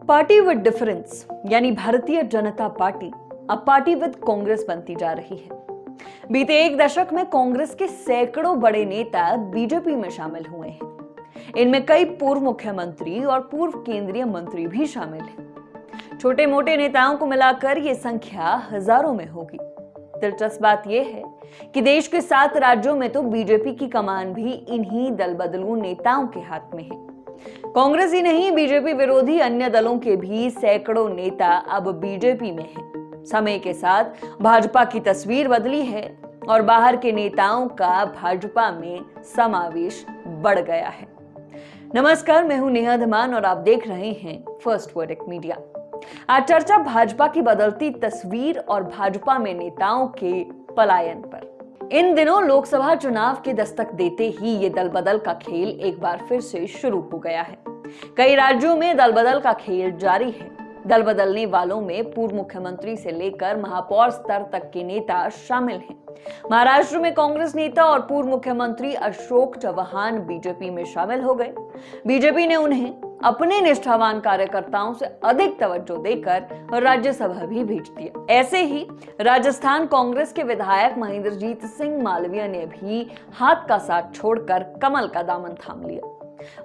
Party with difference यानी Bharatiya Janata party अब party with Congress बनती जा रही है। बीते एक दशक में कांग्रेस के सैकड़ों बड़े नेता बीजेपी में शामिल हुए हैं। इनमें कई पूर्व मुख्यमंत्री और पूर्व केंद्रीय मंत्री भी शामिल हैं। छोटे मोटे नेताओं को मिलाकर ये संख्या हजारों में होगी। दिलचस्प बात यह है कि देश के 7 राज्यों में तो बीजेपी की कमान भी इन्हीं दल बदलू नेताओं के हाथ में है। कांग्रेस ही नहीं, बीजेपी विरोधी अन्य दलों के भी सैकड़ों नेता अब बीजेपी में हैं। समय के साथ भाजपा की तस्वीर बदली है और बाहर के नेताओं का भाजपा में समावेश बढ़ गया है। नमस्कार, मैं हूं नेहा धमान और आप देख रहे हैं फर्स्ट वर्डिक्ट मीडिया। आज चर्चा भाजपा की बदलती तस्वीर और भाजपा में नेताओं के पलायन पर। इन दिनों लोकसभा चुनाव के दस्तक देते ही ये दल बदल का खेल एक बार फिर से शुरू हो गया है। कई राज्यों में दल बदल का खेल जारी है। दल बदलने वालों में पूर्व मुख्यमंत्री से लेकर महापौर स्तर तक के नेता शामिल हैं। महाराष्ट्र में कांग्रेस नेता और पूर्व मुख्यमंत्री अशोक चव्हाण बीजेपी में शामिल हो गए। बीजेपी ने उन्हें अपने निष्ठावान कार्यकर्ताओं से अधिक तवज्जो देकर राज्यसभा भी भेज दिया। ऐसे ही राजस्थान कांग्रेस के विधायक महेंद्रजीत सिंह मालवीय ने भी हाथ का साथ छोड़कर कमल का दामन थाम लिया।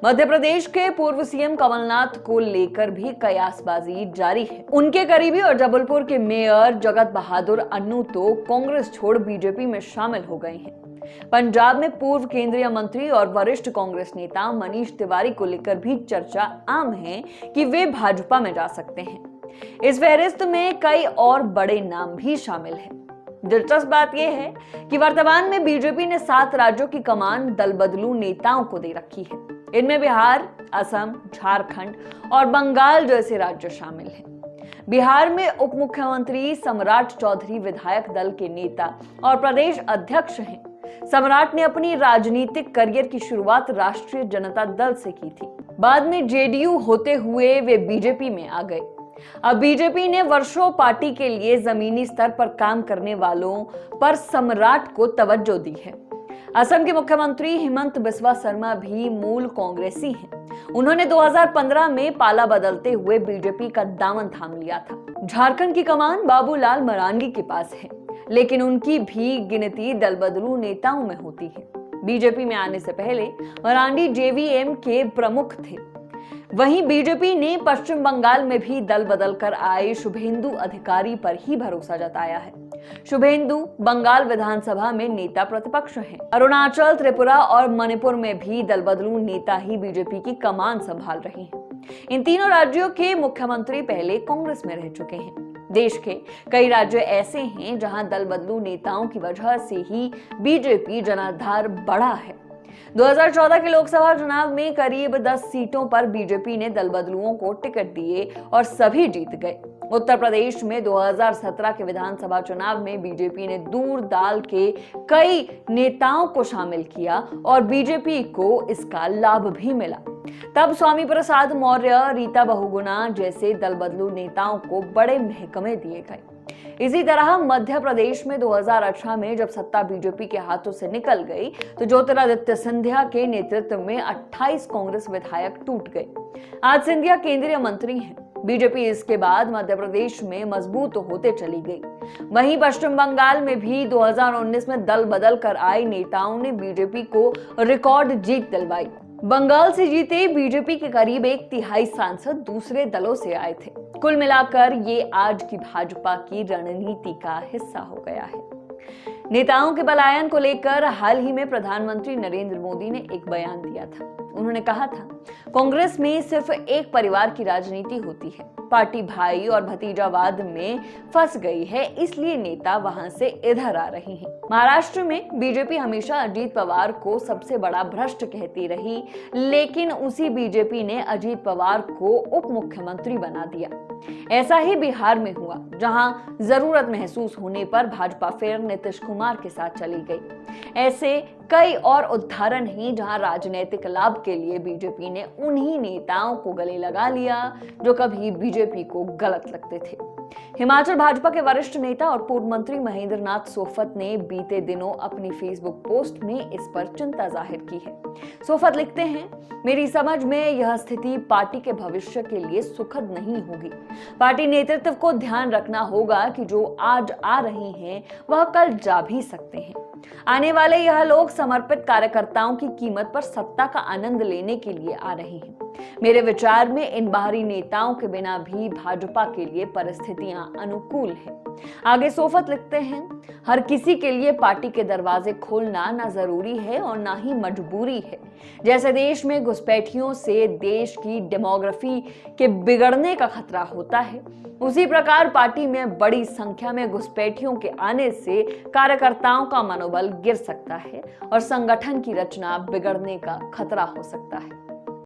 मध्य प्रदेश के पूर्व सीएम कमलनाथ को लेकर भी कयासबाजी जारी है। उनके करीबी और जबलपुर के मेयर जगत बहादुर अन्नू तो कांग्रेस छोड़ बीजेपी में शामिल हो गए हैं। पंजाब में पूर्व केंद्रीय मंत्री और वरिष्ठ कांग्रेस नेता मनीष तिवारी को लेकर भी चर्चा आम है कि वे भाजपा में जा सकते हैं। इस फहरिस्त में कई और बड़े नाम भी शामिल हैं। दिलचस्प बात यह है कि वर्तमान में बीजेपी ने 7 राज्यों की कमान दल बदलू नेताओं को दे रखी है। इनमें बिहार, असम, झारखंड और बंगाल जैसे राज्य शामिल हैं। बिहार में उप मुख्यमंत्री सम्राट चौधरी विधायक दल के नेता और प्रदेश अध्यक्ष हैं। सम्राट ने अपनी राजनीतिक करियर की शुरुआत राष्ट्रीय जनता दल से की थी। बाद में जेडीयू होते हुए वे बीजेपी में आ गए। अब बीजेपी ने वर्षों पार्टी के लिए जमीनी स्तर पर काम करने वालों पर सम्राट को तवज्जो दी है। असम के मुख्यमंत्री हिमंत बिस्वा शर्मा भी मूल कांग्रेसी हैं। उन्होंने 2015 में पाला बदलते हुए बीजेपी का दामन थाम लिया था। झारखंड की कमान बाबूलाल मरांडी के पास है, लेकिन उनकी भी गिनती दल बदलू नेताओं में होती है। बीजेपी में आने से पहले मरांडी जेवीएम के प्रमुख थे। वहीं बीजेपी ने पश्चिम बंगाल में भी दल बदलकर आए शुभेंदु अधिकारी पर ही भरोसा जताया है। शुभेंदु बंगाल विधानसभा में नेता प्रतिपक्ष हैं। अरुणाचल, त्रिपुरा और मणिपुर में भी दल बदलू नेता ही बीजेपी की कमान संभाल रहे हैं। इन तीनों राज्यों के मुख्यमंत्री पहले कांग्रेस में रह चुके हैं। देश के कई राज्य ऐसे हैं जहां दल बदलू नेताओं की वजह से ही बीजेपी जनाधार बढ़ा है। 2014 के लोकसभा चुनाव में करीब 10 सीटों पर बीजेपी ने दल बदलुओं को टिकट दिए और सभी जीत गए। उत्तर प्रदेश में 2017 के विधानसभा चुनाव में बीजेपी ने दूर दाल के कई नेताओं को शामिल किया और बीजेपी को इसका लाभ भी मिला। तब स्वामी प्रसाद मौर्य, रीता बहुगुणा जैसे दल बदलू नेताओं को बड़े महकमे दिए गए। इसी तरह मध्य प्रदेश में 2018 में जब सत्ता बीजेपी के हाथों से निकल गई तो ज्योतिरादित्य सिंधिया के नेतृत्व में 28 कांग्रेस विधायक टूट गए। आज सिंधिया केंद्रीय मंत्री हैं। बीजेपी इसके बाद मध्य प्रदेश में मजबूत होते चली गई। वहीं पश्चिम बंगाल में भी 2019 में दल बदल कर आए नेताओं ने बीजेपी को रिकॉर्ड जीत दिलवाई। बंगाल से जीते बीजेपी के करीब 1/3 सांसद दूसरे दलों से आए थे। कुल मिलाकर ये आज की भाजपा की रणनीति का हिस्सा हो गया है। नेताओं के पलायन को लेकर हाल ही में प्रधानमंत्री नरेंद्र मोदी ने एक बयान दिया था। उन्होंने कहा था, कांग्रेस में सिर्फ एक परिवार की राजनीति होती है। पार्टी भाई और भतीजावाद में फंस गई है, इसलिए नेता वहां से इधर आ रहे हैं। महाराष्ट्र में बीजेपी हमेशा अजीत पवार को सबसे बड़ा भ्रष्ट कहती रही, लेकिन उसी बीजेपी ने अजीत पवार को उप मुख्यमंत्री बना दिया। ऐसा ही बिहार में हुआ, जहां जरूरत महसूस होने पर भाजपा फिर नीतीश कुमार के साथ चली गई। ऐसे कई और उदाहरण हैं जहां राजनीतिक लाभ के लिए बीजेपी ने उन्हीं नेताओं को गले लगा लिया जो कभी बीजेपी को गलत लगते थे। हिमाचल भाजपा के वरिष्ठ नेता और पूर्व मंत्री महेंद्र नाथ सोफत ने बीते दिनों अपनी फेसबुक पोस्ट में इस पर चिंता जाहिर की है। सोफत लिखते हैं, मेरी समझ में यह स्थिति पार्टी के भविष्य के लिए सुखद नहीं होगी। पार्टी नेतृत्व को ध्यान रखना होगा कि जो आज आ रहे हैं वह कल जा भी सकते हैं। आने वाले यह लोग समर्पित कार्यकर्ताओं की कीमत पर सत्ता का आनंद लेने के लिए आ रहे हैं। मेरे विचार में इन बाहरी नेताओं के बिना भी भाजपा के लिए परिस्थितियां अनुकूल है। आगे सोफत लिखते हैं, हर किसी के लिए पार्टी के दरवाजे खोलना ना जरूरी है और ना ही मजबूरी है। जैसे देश में घुसपैठियों से देश की डेमोग्राफी के बिगड़ने का खतरा होता है, उसी प्रकार पार्टी में बड़ी संख्या में घुसपैठियों के आने से कार्यकर्ताओं का मनोबल गिर सकता है और संगठन की रचना बिगड़ने का खतरा हो सकता है।